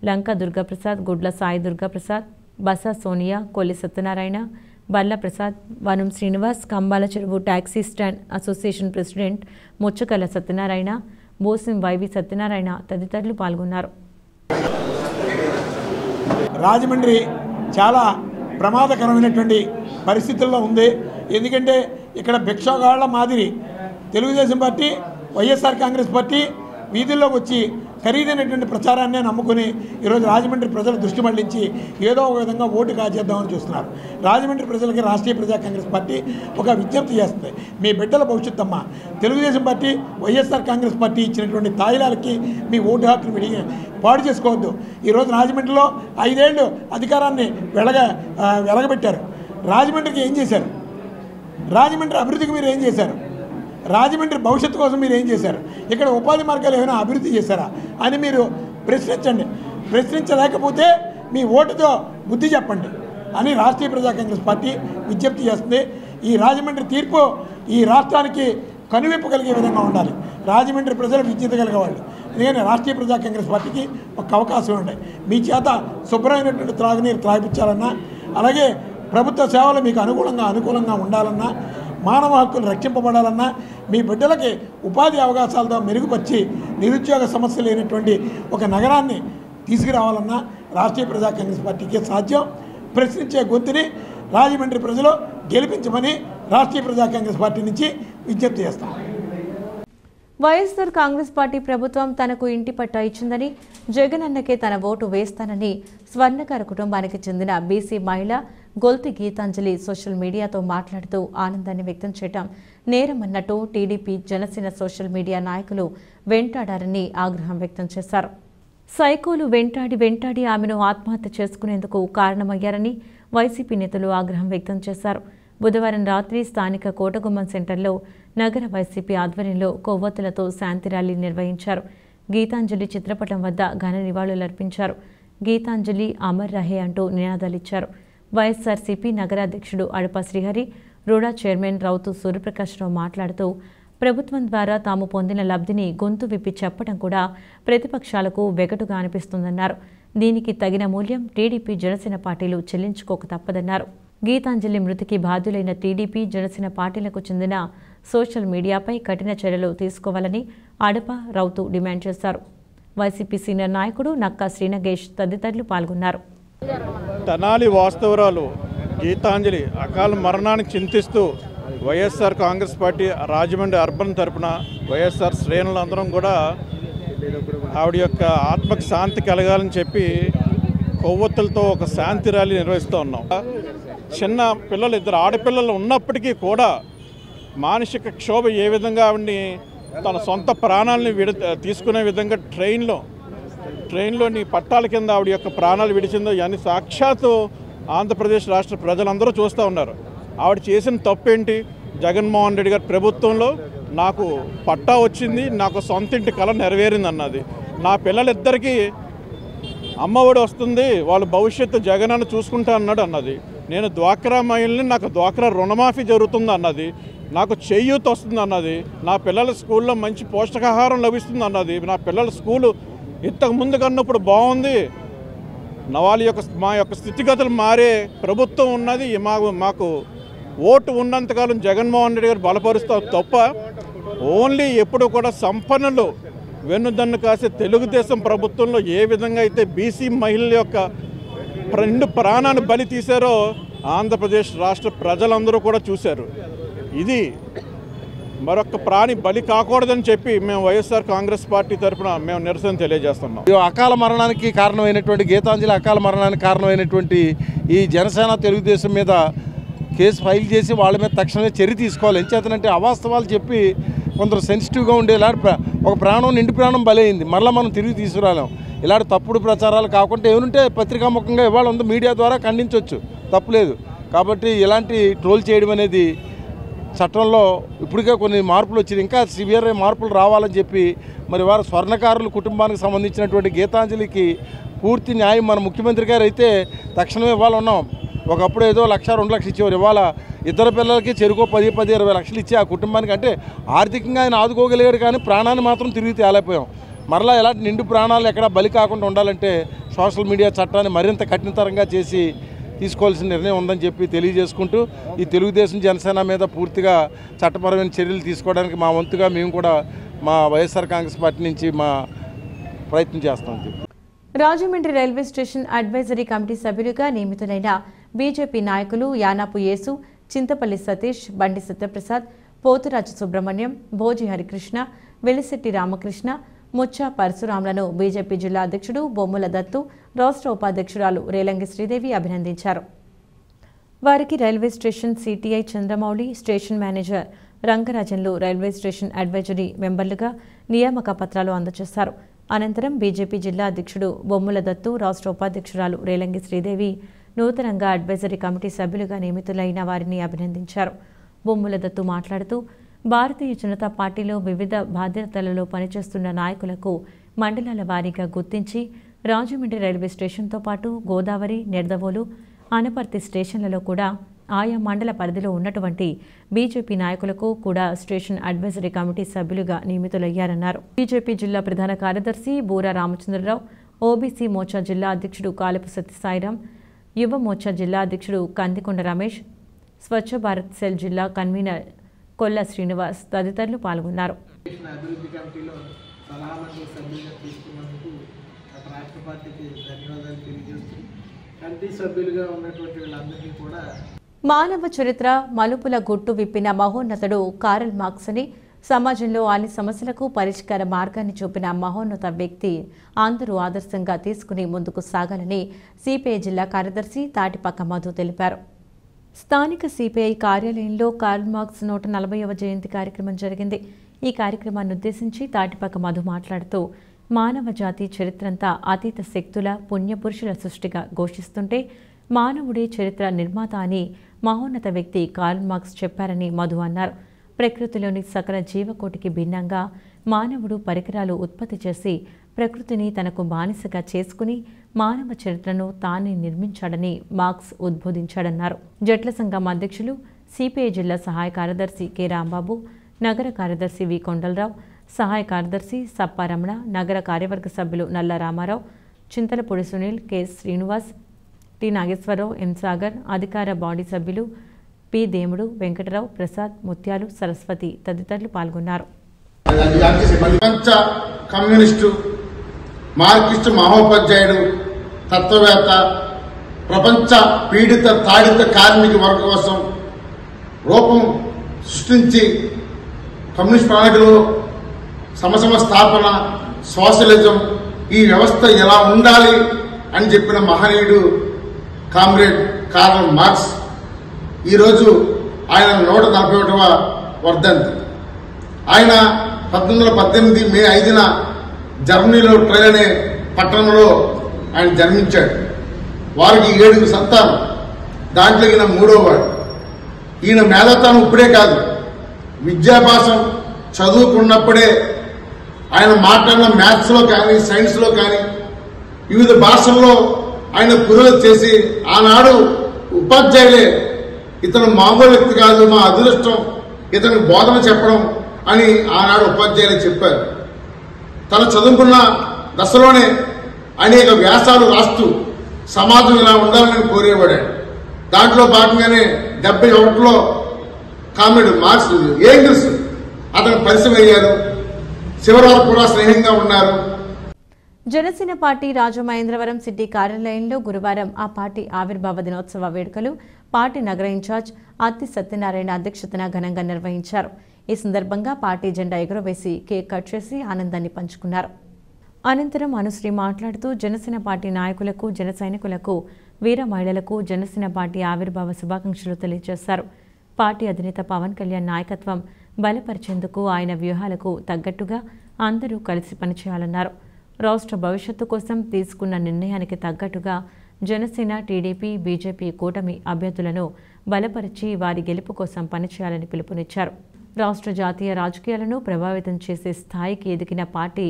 లంక దుర్గాప్రసాద్, గుడ్ల సాయి దుర్గాప్రసాద్, బసా సోనియా, కొల్లి సత్యనారాయణ, బల్ల ప్రసాద్, వనం Srinivas, Kambala Cheruvu taxi stand association president Muchhakalla Satyanarayana, బోసిం వైవి సత్యనారాయణ తదితరులు పాల్గొన్నారు. రాజమండ్రి చాలా ప్రమాదకరమైనటువంటి పరిస్థితుల్లో ఉంది. ఎందుకంటే ఇక్కడ భిక్షగాళ్ల మాదిరి తెలుగుదేశం పార్టీ, వైఎస్ఆర్ కాంగ్రెస్ పార్టీ వీధుల్లోకి వచ్చి ఖరీదైనటువంటి ప్రచారాన్నే నమ్ముకుని ఈరోజు రాజమండ్రి ప్రజలు దృష్టి మళ్లించి ఏదో ఒక విధంగా ఓటు కాజేద్దామని చూస్తున్నారు. రాజమండ్రి ప్రజలకి రాష్ట్రీయ ప్రజా కాంగ్రెస్ పార్టీ ఒక విజ్ఞప్తి చేస్తుంది. మీ బిడ్డల భవిష్యత్తు అమ్మ. తెలుగుదేశం పార్టీ, వైఎస్ఆర్ కాంగ్రెస్ పార్టీ ఇచ్చినటువంటి తాయిలాలకి మీ ఓటు హక్కును పాడు చేసుకోవద్దు. ఈరోజు రాజమండ్రిలో 5 ఏళ్ళు అధికారాన్ని వెలగబెట్టారు. రాజమండ్రికి ఏం చేశారు? రాజమండ్రి అభివృద్ధికి మీరు ఏం చేశారు? రాజమండ్రి భవిష్యత్తు కోసం మీరు ఏం చేశారు? ఇక్కడ ఉపాధి మార్గాలు ఏమైనా అభివృద్ధి చేశారా అని మీరు ప్రశ్నించండి. ప్రశ్నించలేకపోతే మీ ఓటుతో బుద్ధి చెప్పండి అని రాష్ట్రీయ ప్రజా కాంగ్రెస్ పార్టీ విజ్ఞప్తి చేస్తుంది. ఈ రాజమండ్రి తీర్పు ఈ రాష్ట్రానికి కనువిప్పు కలిగే విధంగా ఉండాలి. రాజమండ్రి ప్రజలు విజ్ఞత కలిగేవాళ్ళు. నేను రాష్ట్రీయ ప్రజా కాంగ్రెస్ పార్టీకి ఒక అవకాశం ఉంటాయి. మీ చేత శుభ్రమైనటువంటి త్రాగునీరు త్రాగిపించాలన్నా, అలాగే ప్రభుత్వ సేవలు మీకు అనుకూలంగా ఉండాలన్నా, మానవ హక్కులు రక్షింపబడాలన్నా మీ బిడ్డలకి ఉపాధి అవకాశాలతో మెరుగుపరిచి నిరుద్యోగ సమస్య లేనటువంటి ఒక నగరాన్ని తీసుకురావాలన్నా రాష్ట్రీయ ప్రజా కాంగ్రెస్ పార్టీకి సాధ్యం. ప్రశ్నించే గొంతుని రాజమండ్రి ప్రజలు గెలిపించమని రాష్ట్రీయ ప్రజా కాంగ్రెస్ పార్టీ నుంచి విజ్ఞప్తి చేస్తాం. వైఎస్ఆర్ కాంగ్రెస్ పార్టీ ప్రభుత్వం తనకు ఇంటి పట్టా ఇచ్చిందని, జగన్ అన్నకే తన ఓటు వేస్తానని స్వర్ణకార కుటుంబానికి చెందిన బీసీ మహిళ గొల్తి గీతాంజలి సోషల్ మీడియాతో మాట్లాడుతూ ఆనందాన్ని వ్యక్తం చేయడం నేరమన్నట్టు టీడీపీ జనసేన సోషల్ మీడియా నాయకులు వెంటాడారని ఆగ్రహం వ్యక్తం చేశారు. సైకోలు వెంటాడి ఆమెను ఆత్మహత్య చేసుకునేందుకు కారణమయ్యారని వైసీపీ నేతలు ఆగ్రహం వ్యక్తం చేశారు. బుధవారం రాత్రి స్థానిక కోటగుమ్మం సెంటర్లో నగర వైసీపీ ఆధ్వర్యంలో కొవ్వొత్తులతో శాంతి ర్యాలీ నిర్వహించారు. గీతాంజలి చిత్రపటం వద్ద ఘన నివాళులర్పించారు. గీతాంజలి అమర్ రహే అంటూ నినాదాలిచ్చారు. వైఎస్ఆర్సీపీ నగరాధ్యక్షుడు అడప శ్రీహరి, రూడా చైర్మన్ రౌతు సూర్యప్రకాశ్రావు మాట్లాడుతూ ప్రభుత్వం ద్వారా తాము పొందిన లబ్ధిని గొంతు విప్పి చెప్పడం కూడా ప్రతిపక్షాలకు వెగటుగా అనిపిస్తుందన్నారు. దీనికి తగిన మూల్యం టీడీపీ జనసేన పార్టీలు చెల్లించుకోక తప్పదన్నారు. గీతాంజలి మృతికి బాధ్యులైన టీడీపీ జనసేన పార్టీలకు చెందిన సోషల్ మీడియాపై కఠిన చర్యలు తీసుకోవాలని అడప రౌతు డిమాండ్ చేశారు. వైసీపీ సీనియర్ నాయకుడు నక్కా శ్రీనగేష్ తదితరులు పాల్గొన్నారు. తెనాలి వాస్తవరాలు గీతాంజలి అకాల మరణాన్ని చింతిస్తూ వైఎస్ఆర్ కాంగ్రెస్ పార్టీ రాజమండ్రి అర్బన్ తరపున వైఎస్ఆర్ శ్రేణులందరం కూడా ఆవిడ యొక్క ఆత్మకు శాంతి కలగాలని చెప్పి కొవ్వొత్తులతో ఒక శాంతి ర్యాలీ నిర్వహిస్తూ ఉన్నాం. చిన్న పిల్లలు, 2 ఆడపిల్లలు ఉన్నప్పటికీ కూడా మానసిక క్షోభ ఏ విధంగా ఆవిడ్ని తన సొంత ప్రాణాలని తీసుకునే విధంగా ట్రైన్లోని పట్టాల కింద ఆవిడ యొక్క ప్రాణాలు విడిచిందో ఇవన్నీ సాక్షాత్తు ఆంధ్రప్రదేశ్ రాష్ట్ర ప్రజలందరూ చూస్తూ ఉన్నారు. ఆవిడ చేసిన తప్పేంటి? జగన్మోహన్ రెడ్డి గారి ప్రభుత్వంలో నాకు పట్టా వచ్చింది, నాకు సొంత ఇంటి కళ నెరవేరింది అన్నది. నా పిల్లలిద్దరికీ అమ్మఒడి వస్తుంది, వాళ్ళ భవిష్యత్తు జగనన్న చూసుకుంటా అన్నాడు అన్నది. నేను డ్వాక్రా మహిళని, నాకు డ్వాక్రా రుణమాఫీ జరుగుతుంది అన్నది. నాకు చేయూత వస్తుంది అన్నది. నా పిల్లల స్కూల్లో మంచి పోషకాహారం లభిస్తుంది అన్నది. నా పిల్లల స్కూలు ఇంతకు ముందు కన్నప్పుడు బాగుంది, మా యొక్క స్థితిగతులు మారే ప్రభుత్వం ఉన్నది. మాకు ఓటు ఉన్నంతకాలం జగన్మోహన్ రెడ్డి గారు బలపరుస్తారు తప్ప ఓన్లీ ఎప్పుడు కూడా సంపన్నులు వెన్నుదన్ను కాసే తెలుగుదేశం ప్రభుత్వంలో ఏ విధంగా అయితే బీసీ మహిళల యొక్క 2 ప్రాణాన్ని బలి తీశారో ఆంధ్రప్రదేశ్ రాష్ట్ర ప్రజలందరూ కూడా చూశారు. ఇది మరొక ప్రాణి బలి కాకూడదని చెప్పి మేము వైఎస్ఆర్ కాంగ్రెస్ పార్టీ తరఫున మేము నిరసన తెలియజేస్తున్నాం. అకాల మరణానికి కారణమైనటువంటి గీతాంజలి అకాల మరణానికి కారణమైనటువంటి ఈ జనసేన తెలుగుదేశం మీద కేసు ఫైల్ చేసి వాళ్ళ మీద తక్షణమే చర్య తీసుకోవాలి. ఎంచేతనంటే అవాస్తవాలు చెప్పి కొందరు సెన్సిటివ్గా ఉండేలా ఒక ప్రాణం నిండి ప్రాణం బలైంది, మళ్ళీ మనం తిరిగి తీసుకురాలేం. ఇలాంటి తప్పుడు ప్రచారాలు కాకుండా ఏమంటే పత్రికాముఖంగా ఇవాళ ఉంది, మీడియా ద్వారా ఖండించవచ్చు, తప్పులేదు. కాబట్టి ఇలాంటి ట్రోల్ చేయడం అనేది చట్టంలో ఇప్పటికే కొన్ని మార్పులు వచ్చినాయి, ఇంకా సివియర్ మార్పులు రావాలని చెప్పి మరి వారు స్వర్ణకారుల కుటుంబానికి సంబంధించినటువంటి గీతాంజలికి పూర్తి న్యాయం మన ముఖ్యమంత్రి గారు అయితే తక్షణమే ఇవ్వాలన్నాం. ఒకప్పుడు ఏదో 1,00,000, 2 లక్షలు ఇచ్చేవారు, ఇవాళ 2 పిల్లలకి చెరుకు 10-20 లక్షలు ఇచ్చి ఆ కుటుంబానికి అంటే ఆర్థికంగా ఆయన ఆదుకోగలిగాడు, కానీ ప్రాణాన్ని మాత్రం తిరిగి తేలేకపోయాం. మరలా ఇలాంటి నిండు ప్రాణాలు ఎక్కడ బలి కాకుండా ఉండాలంటే సోషల్ మీడియా చట్టాన్ని మరింత కఠినతరంగా చేసి తీసుకోవాల్సిన నిర్ణయం ఉందని చెప్పి తెలియజేసుకుంటూ ఈ తెలుగుదేశం జనసేన మీద పూర్తిగా చట్టపరమైన చర్యలు తీసుకోవడానికి మా వంతుగా మేము కూడా మా వైఎస్ఆర్ కాంగ్రెస్ పార్టీ నుంచి మా ప్రయత్నం చేస్తాం. Rajahmundry railway station advisory committee సభ్యులుగా నియమితులైన బీజేపీ నాయకులు యానాపు యేసు, చింతపల్లి సతీష్, బండి సత్యప్రసాద్, పోతురాజు సుబ్రహ్మణ్యం, భోజి హరికృష్ణ, వెలిశెట్టి రామకృష్ణ, ముచ్చా పరశురాంలను బీజేపీ జిల్లా అధ్యక్షుడు బొమ్మల దత్తు, రాష్ట్ర ఉపాధ్యక్షురాలు రేలంగి శ్రీదేవి అభినందించారు. వారికి railway station CTI Chandramouli, station manager రంగరాజన్లు రైల్వే స్టేషన్ అడ్వైజరీ మెంబర్లుగా నియామక పత్రాలు అందజేశారు. అనంతరం బీజేపీ జిల్లా అధ్యక్షుడు బొమ్మల దత్తు, రాష్ట్ర ఉపాధ్యక్షురాలు రేలంగి శ్రీదేవి నూతనంగా అడ్వైజరీ కమిటీ సభ్యులుగా నియమితులైన వారిని అభినందించారు. బొమ్మల దత్తు మాట్లాడుతూ భారతీయ జనతా పార్టీలో వివిధ బాధ్యతలలో పనిచేస్తున్న నాయకులకు మండలాల వారీగా గుర్తించి రాజమండ్రి రైల్వే స్టేషన్తో పాటు గోదావరి, నెర్దవోలు, అనపర్తి స్టేషన్లలో కూడా ఆయా మండల పరిధిలో ఉన్నటువంటి బీజేపీ నాయకులకు కూడా స్టేషన్ అడ్వైజరీ కమిటీ సభ్యులుగా నియమితులయ్యారన్నారు. బీజేపీ జిల్లా ప్రధాన కార్యదర్శి బూరా రామచంద్రరావు, ఓబీసీ మోర్చా జిల్లా అధ్యక్షుడు కాలపు సత్యసాయిరాం, యువ మోర్చా జిల్లా అధ్యక్షుడు కందికొండ రమేష్, స్వచ్ఛ భారత్ సెల్ జిల్లా కన్వీనర్ కొల్ల శ్రీనివాస్ తదితరులు పాల్గొన్నారు. అభివృద్ధి కమిటీలో సలహాలను సభ్యులుగా తీసుకున్నందుకు రాష్ట్ర పార్టీకి ధన్యవాదాలు తెలియజేస్తూ కమిటీ సభ్యులుగా ఉన్నటువంటి వీళ్ళందరికీ కూడా మానవ చరిత్ర మలుపుల గుట్టు విప్పిన మహోన్నతుడు కారల్ మార్క్స్ అని సమాజంలో అన్ని సమస్యలకు పరిష్కార మార్గాన్ని చూపిన మహోన్నత వ్యక్తి అందరూ ఆదర్శంగా తీసుకుని ముందుకు సాగాలని సిపిఐ జిల్లా కార్యదర్శి తాటిపక్క మధు తెలిపారు. స్థానిక సిపిఐ కార్యాలయంలో కారల్ మార్క్స్ 140వ జయంతి కార్యక్రమం జరిగింది. ఈ కార్యక్రమాన్ని ఉద్దేశించి తాటిపక్క మధు మాట్లాడుతూ మానవ జాతి చరిత్రంతా అతీత శక్తుల పుణ్యపురుషుల సృష్టిగా ఘోషిస్తుంటే మానవుడి చరిత్ర నిర్మాత అని మహోన్నత వ్యక్తి కారల్ మార్క్స్ చెప్పారని మధు అన్నారు. ప్రకృతిలోని సకల జీవకోటికి భిన్నంగా మానవుడు పరికరాలు ఉత్పత్తి చేసి ప్రకృతిని తనకు బానిసగా చేసుకుని మానవ చరిత్రను తానే నిర్మించాడని మార్క్స్ ఉద్బోధించాడన్నారు. జట్ల సంఘం అధ్యక్షులు సిపిఐ జిల్లా సహాయ కార్యదర్శి కె రాంబాబు, నగర కార్యదర్శి వి కొండలరావు, సహాయ కార్యదర్శి సప్పారమణ, నగర కార్యవర్గ సభ్యులు నల్ల రామారావు, చింతలపూడి సునీల్, కె శ్రీనివాస్, టి నాగేశ్వరరావు, ఎం సాగర్, అధికార బాడీ సభ్యులు పి దేముడు, వెంకటరావు, ప్రసాద్, ముత్యాలు, సరస్వతి తదితరులు పాల్గొన్నారు. ప్రపంచ కమ్యూనిస్టు మార్క్సిస్టు మహోపాధ్యాయుడు, తత్వవేత్త, ప్రపంచ పీడిత తాడిత కార్మిక వర్గం కోసం రూపం సృష్టించి కమ్యూనిస్ట్ ప్రణాళికలో సమసమ స్థాపన, సోషలిజం, ఈ వ్యవస్థ ఎలా ఉండాలి అని చెప్పిన మహనీయుడు కామ్రేడ్ కారల్ మార్క్స్. ఈరోజు ఆయన 141వ వర్ధంతి. ఆయన 1918 మే 5న జర్మనీలో ట్రైల్ అనే పట్టణంలో ఆయన జన్మించాడు. వారికి 7 సంతానం, దాంట్లో ఈయన 3వ వాడు. ఈయన మేధాతనం ఇప్పుడే కాదు, విద్యాభ్యాసం చదువుకున్నప్పుడే ఆయన మాట్లాడిన మ్యాథ్స్లో కానీ సైన్స్లో కానీ వివిధ భాషల్లో ఆయన పురోగతి చేసి ఆనాడు ఉపాధ్యాయులే ఇతను మామూలు వ్యక్తి కాదు, మా అదృష్టం ఇతనికి బోధన చెప్పడం అని ఆనాడు ఉపాధ్యాయులు చెప్పారు. తను చదువుకున్న దశలోనే అనేక వ్యాసాలు రాస్తూ సమాజం ఇలా ఉండాలని కోరేవాడాడు. దాంట్లో భాగంగానే 71లో కామ్రేడ్ మార్క్స్ ఏంగిల్స్ అతను పరిచయం అయ్యారు. చివరి వరకు కూడా స్నేహంగా ఉన్నారు. జనసేన పార్టీ రాజమహేంద్రవరం సిటీ కార్యాలయంలో గురువారం ఆ పార్టీ ఆవిర్భావ దినోత్సవ వేడుకలు పార్టీ నగర ఇన్ఛార్జ్ అత్తి సత్యనారాయణ అధ్యక్షతన ఘనంగా నిర్వహించారు. ఈ సందర్భంగా పార్టీ జెండా ఎగురవేసి కేక్ కట్ చేసి ఆనందాన్ని పంచుకున్నారు. అనంతరం అనుశ్రీ మాట్లాడుతూ జనసేన పార్టీ నాయకులకు, జన సైనికులకు, వీర మహిళలకు జనసేన పార్టీ ఆవిర్భావ శుభాకాంక్షలు తెలియజేశారు. పార్టీ అధినేత పవన్ కళ్యాణ్ నాయకత్వం బలపరిచేందుకు ఆయన వ్యూహాలకు తగ్గట్టుగా అందరూ కలిసి పనిచేయాలన్నారు. రాష్ట్ర భవిష్యత్తు కోసం తీసుకున్న నిర్ణయానికి తగ్గట్టుగా జనసేన, టీడీపీ, బీజేపీ కూటమి అభ్యర్థులను బలపరిచి వారి గెలుపు కోసం పనిచేయాలని పిలుపునిచ్చారు. రాష్ట్ర జాతీయ రాజకీయాలను ప్రభావితం చేసే స్థాయికి ఎదిగిన పార్టీ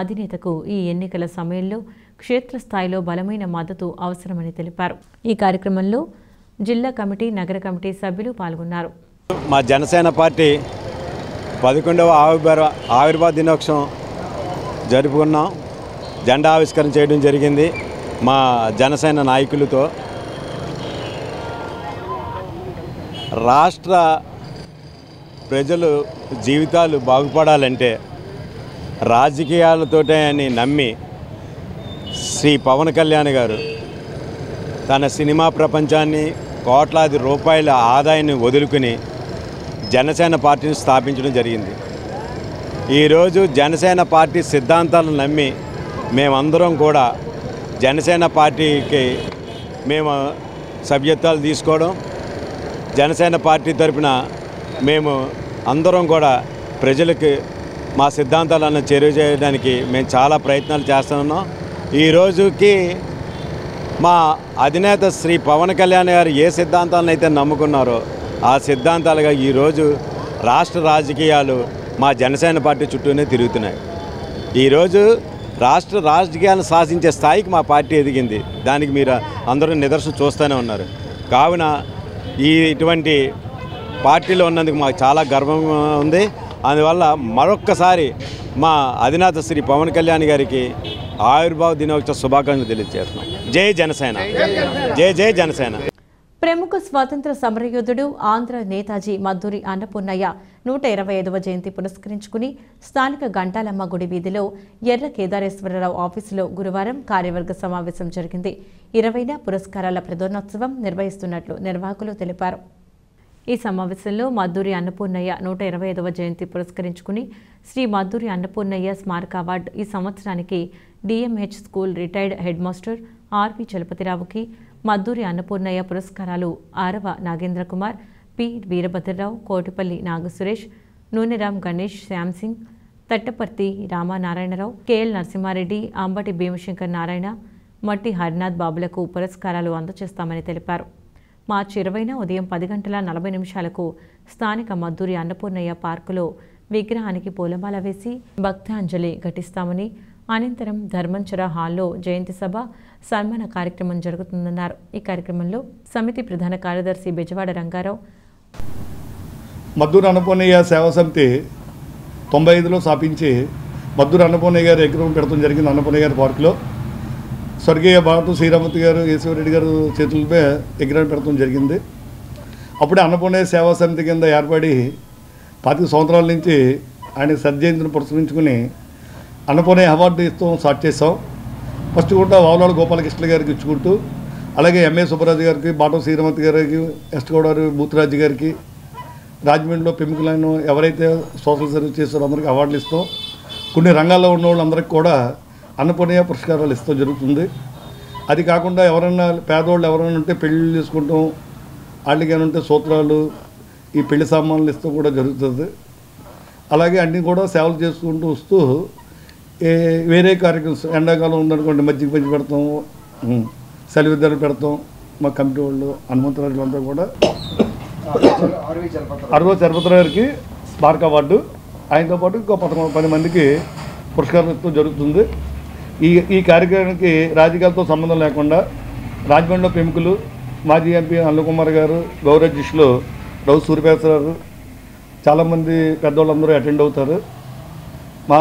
అధినేతకు ఈ ఎన్నికల సమయంలో క్షేత్రస్థాయిలో బలమైన మద్దతు అవసరమని తెలిపారు. ఈ కార్యక్రమంలో జిల్లా కమిటీ, నగర కమిటీ సభ్యులు పాల్గొన్నారు. మా జనసేన పార్టీ 11వ ఆవిర్భావ దినోత్సవం జరుపుకున్నాం. జెండా ఆవిష్కరణ చేయడం జరిగింది మా జనసేన నాయకులతో. రాష్ట్ర ప్రజలు జీవితాలు బాగుపడాలంటే రాజకీయాలతోటే అని నమ్మి శ్రీ పవన్ కళ్యాణ్ గారు తన సినిమా ప్రపంచాన్ని, కోట్లాది రూపాయల ఆదాయాన్ని వదులుకుని జనసేన పార్టీని స్థాపించడం జరిగింది. ఈరోజు జనసేన పార్టీ సిద్ధాంతాలను నమ్మి మేమందరం కూడా జనసేన పార్టీకి మేము సభ్యత్వాలు తీసుకోవడం, జనసేన పార్టీ తరఫున మేము అందరం కూడా ప్రజలకు మా సిద్ధాంతాలను చేరువచేయడానికి మేము చాలా ప్రయత్నాలు చేస్తున్నాం. ఈ రోజుకి మా అధినేత శ్రీ పవన్ కళ్యాణ్ గారు ఏ సిద్ధాంతాలను అయితే నమ్ముకున్నారో ఆ సిద్ధాంతాలుగా ఈరోజు రాష్ట్ర రాజకీయాలు మా జనసేన పార్టీ చుట్టూనే తిరుగుతున్నాయి. ఈరోజు రాష్ట్ర రాజకీయాలను శాసించే స్థాయికి మా పార్టీ ఎదిగింది. దానికి మీరు అందరూ నిదర్శనం చూస్తూనే ఉన్నారు. కావున ఇటువంటి పార్టీలో ఉన్నందుకు మాకు చాలా గర్వంగా ఉంది. అందువల్ల మరొక్కసారి మా అధినేత శ్రీ పవన్ కళ్యాణ్ గారికి ఆవిర్భావ దినోత్సవ శుభాకాంక్షలు తెలియజేస్తున్నాం. జై జనసేన, జై జై జనసేన. ప్రముఖ స్వాతంత్ర సమరయోధుడు ఆంధ్ర నేతాజీ మద్దూరి అన్నపూర్ణయ్య 125వ జయంతి పురస్కరించుకుని స్థానిక గంటాలమ్మ గుడి వీధిలో ఎర్ర కేదారేశ్వరరావు ఆఫీసులో గురువారం కార్యవర్గ సమావేశం జరిగింది. 20వ పురస్కారాల ప్రదానోత్సవం నిర్వహిస్తున్నట్లు నిర్వాహకులు తెలిపారు. ఈ సమావేశంలో మద్దూరి అన్నపూర్ణయ్య 125వ జయంతి పురస్కరించుకుని శ్రీ మద్దూరి అన్నపూర్ణయ్య స్మారక అవార్డు ఈ సంవత్సరానికి DMH school retired head master RV చలపతిరావుకి, మద్దూరి అన్నపూర్ణయ్య పురస్కారాలు ఆరవ నాగేంద్ర కుమార్, పి వీరభద్రరావు, కోటిపల్లి నాగసురేష్, నూనెరామ్ గణేష్, శ్యామ్సింగ్, తట్టపర్తి రామానారాయణరావు, కెఎల్ నరసింహారెడ్డి, అంబటి భీమశంకర్ నారాయణ, మట్టి హరినాథ్ బాబులకు పురస్కారాలు అందజేస్తామని తెలిపారు. మార్చి 20న ఉదయం 10:40 స్థానిక మద్దూరి అన్నపూర్ణయ్య పార్కులో విగ్రహానికి పూలమాల వేసి భక్తాంజలి ఘటిస్తామని, అనంతరం ధర్మంచర హాల్లో జయంతి సభ సన్మాన కార్యక్రమం జరుగుతుందన్నారు. ఈ కార్యక్రమంలో సమితి ప్రధాన కార్యదర్శి బెజవాడ రంగారావు, మద్దూరి అన్నపూర్ణయ్య సేవా సమితి 95లో స్థాపించి మద్దూరి అన్నపూర్ణయ్య గారు విగ్రహం పెడతాం జరిగింది. అన్నపూర్ణయ్య గారి పార్కులో స్వర్గీయ భారత శ్రీరామూర్తి గారు, ఈశ్వరరెడ్డి గారు చేతులపై విగ్రహం పెడతాం జరిగింది. అప్పుడే అన్నపూర్ణయ్య సేవా సమితి కింద ఏర్పడి 25 సంవత్సరాల నుంచి ఆయన సద్జయంతిని పురస్కరించుకుని అన్నపూర్ణయ్య అవార్డు ఇస్తూ స్టార్ట్ చేసాం. ఫస్ట్ కూడా వావలాడ గోపాలకృష్ణ గారికి ఇచ్చుకుంటూ, అలాగే ఎంఏ సుబ్బరాజు గారికి, బాటో శ్రీరామూర్తి గారికి, వెస్ట్ గోదావరి బూతురాజు గారికి, రాజమండ్రిలో పెంకులను ఎవరైతే సోషల్ సర్వీస్ చేస్తారో అందరికీ అవార్డులు ఇస్తాం. కొన్ని రంగాల్లో ఉన్న వాళ్ళందరికీ కూడా అన్నపూర్ణయ్య పురస్కారాలు ఇస్తూ జరుగుతుంది. అది కాకుండా ఎవరైనా పేదవాళ్ళు ఎవరైనా ఉంటే పెళ్ళిళ్ళు చేసుకుంటాం, వాళ్ళకి ఏమైనా ఉంటే సూత్రాలు, ఈ పెళ్లి సామాన్లు ఇస్తూ కూడా జరుగుతుంది. అలాగే అన్నీ కూడా సేవలు చేసుకుంటూ వస్తూ వేరే కార్యక్రమం ఎండాకాలం ఉందనుకోండి మజ్జిగ పంచి పెడతాం, సెలవిద్దరు పెడతాం. మా కమిటీ వాళ్ళు హనుమంతరాజు అంతా కూడా ఆర్వి చలపతిరావు గారికి స్మారక అవార్డు, ఆయనతో పాటు ఇంకో 10 మందికి పురస్కారం ఇస్తూ జరుగుతుంది. ఈ కార్యక్రమానికి రాజకీయాలతో సంబంధం లేకుండా రాజమండ్రిలో ప్రముఖులు, మాజీ ఎంపీ అనిల్ గారు, గౌరవాధ్యక్షులు రఘు సూర్యప్రసాద్, చాలామంది పెద్దవాళ్ళందరూ అటెండ్ అవుతారు. మా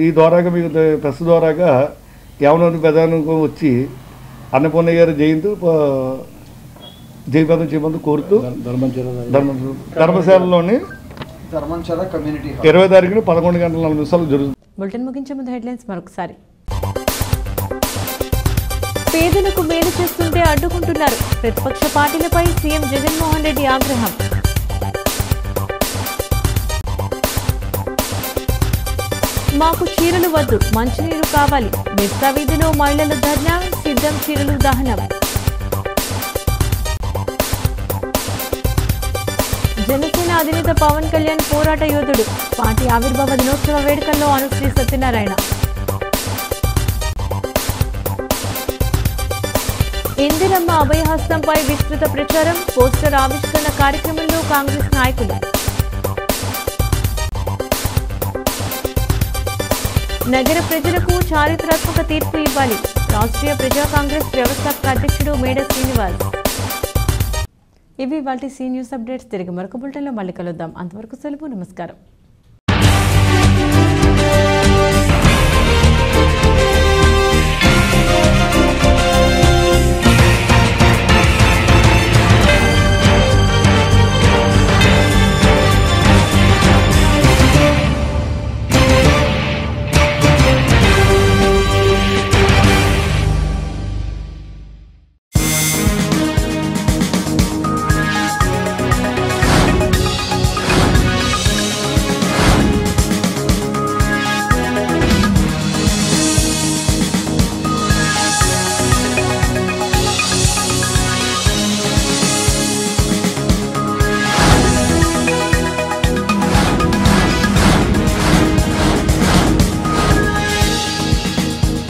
ఈ ద్వారాగా మీకు ప్రెస్ ద్వారాగా యవనోని ప్రధానంగా వచ్చి అన్నపూర్ణయ్య గారి జయంతి జయప్రదం చేయమని కోరుతూ ధర్మశాలలోని 20 తారీఖున 11:40 జరుగుతుంది. బులెటిన్ ముగించే ముందు హెడ్లైన్స్ మరొకసారి. పేదలకు మేలు చేస్తుంటే అడ్డుకుంటున్నారు, ప్రతిపక్ష పార్టీలపై సీఎం జగన్మోహన్ రెడ్డి ఆగ్రహం. మాకు చీరలు వద్దు, మంచినీరు కావాలి, మిర్సా వీధిలో మహిళల ధర్నా, సిద్ధం చీరలు దహనం. జనసేన అధినేత పవన్ కళ్యాణ్ పోరాట యోధుడు, పార్టీ ఆవిర్భావ దినోత్సవ వేడుకల్లో అనుశ్రీ సత్యనారాయణ. ఇందిరమ్మ అభయహస్తంపై విస్తృత ప్రచారం, పోస్టర్ ఆవిష్కరణ కార్యక్రమంలో కాంగ్రెస్ నాయకులు. నగర ప్రజలకు చారిత్రాత్మక తీర్పు ఇవ్వాలి, రాష్ట్రీయ ప్రజా కాంగ్రెస్ వ్యవస్థాపక అధ్యక్షుడు మేడ శ్రీనివాస్. ఇవి వాటి సీ న్యూస్ అప్డేట్స్. తిరిగి మరొక బులెటిన్లో మళ్ళీ కలుద్దాం. అంతవరకు సెలవు, నమస్కారం.